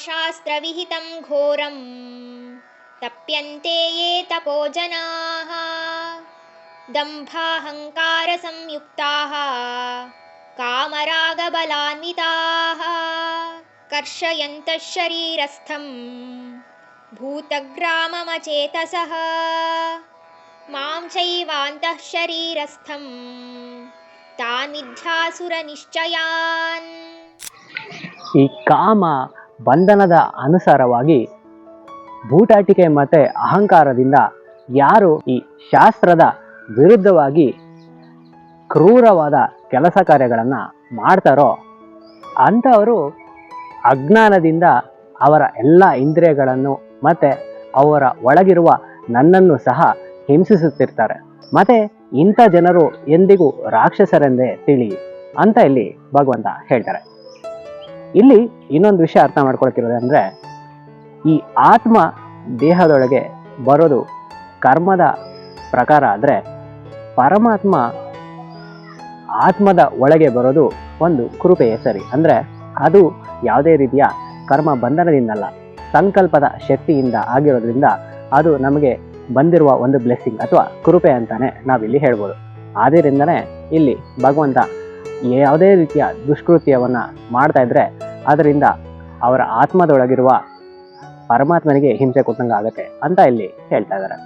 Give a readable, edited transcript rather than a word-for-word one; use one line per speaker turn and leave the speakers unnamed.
ಶಾಸ್ತ್ರವಿಹಿತಂ ಘೋರಂ ತಪ್ಯಂತೆ ಯೇ ತಪೋ ಜನಾಃ ದಂಭಾಹಂಕಾರ ಸಂಯುಕ್ತಾಃ ಕಾಮರಾಗಬಲಾನ್ವಿತಾಃ ಕರ್ಷಯಂತಃ ಶರೀರಸ್ಥಂ ಭೂತಗ್ರಾಮಮಚೇತಸಃ ಮಾಂ ಚೈವಾಂತಃ ಶರೀರಸ್ಥಂ ತಾನ್ ವಿದ್ಯಾಸುರ ನಿಶ್ಚಯಾನ್.
ಈ ಕಾಮ ಬಂಧನದ ಅನುಸಾರವಾಗಿ ಬೂಟಾಟಿಕೆ ಮತ್ತು ಅಹಂಕಾರದಿಂದ ಯಾರು ಈ ಶಾಸ್ತ್ರದ ವಿರುದ್ಧವಾಗಿ ಕ್ರೂರವಾದ ಕೆಲಸ ಕಾರ್ಯಗಳನ್ನು ಮಾಡ್ತಾರೋ ಅಂಥವರು ಅಜ್ಞಾನದಿಂದ ಅವರ ಎಲ್ಲ ಇಂದ್ರಿಯಗಳನ್ನು ಮತ್ತು ಅವರ ಒಳಗಿರುವ ನನ್ನನ್ನು ಸಹ ಹಿಂಸಿಸುತ್ತಿರ್ತಾರೆ. ಮತ್ತು ಇಂಥ ಜನರು ಎಂದಿಗೂ ರಾಕ್ಷಸರೆಂದೇ ತಿಳಿ ಅಂತ ಇಲ್ಲಿ ಭಗವಂತ ಹೇಳ್ತಾರೆ. ಇಲ್ಲಿ ಇನ್ನೊಂದು ವಿಷಯ ಅರ್ಥ ಮಾಡ್ಕೊಳ್ತಿರೋದಂದರೆ, ಈ ಆತ್ಮ ದೇಹದೊಳಗೆ ಬರೋದು ಕರ್ಮದ ಪ್ರಕಾರ ಆದರೆ ಪರಮಾತ್ಮ ಆತ್ಮದ ಒಳಗೆ ಬರೋದು ಒಂದು ಕೃಪೆಯೇ ಸರಿ. ಅಂದರೆ ಅದು ಯಾವುದೇ ರೀತಿಯ ಕರ್ಮ ಬಂಧನದಿಂದಲ್ಲ, ಸಂಕಲ್ಪದ ಶಕ್ತಿಯಿಂದ ಆಗಿರೋದ್ರಿಂದ ಅದು ನಮಗೆ ಬಂದಿರುವ ಒಂದು ಬ್ಲೆಸ್ಸಿಂಗ್ ಅಥವಾ ಕೃಪೆ ಅಂತಾನೆ ನಾವಿಲ್ಲಿ ಹೇಳ್ಬೋದು. ಆದ್ದರಿಂದನೇ ಇಲ್ಲಿ ಭಗವಂತ ಯಾವುದೇ ರೀತಿಯ ದುಷ್ಕೃತ್ಯವನ್ನು ಮಾಡ್ತಾ ಇದ್ರೆ ಅದರಿಂದ ಅವರ ಆತ್ಮದೊಳಗಿರುವ ಪರಮಾತ್ಮನಿಗೆ ಹಿಂಸೆ ಕೊಟ್ಟಂಗೆ ಆಗುತ್ತೆ ಅಂತ ಇಲ್ಲಿ ಹೇಳ್ತಾ ಇದ್ದಾರೆ.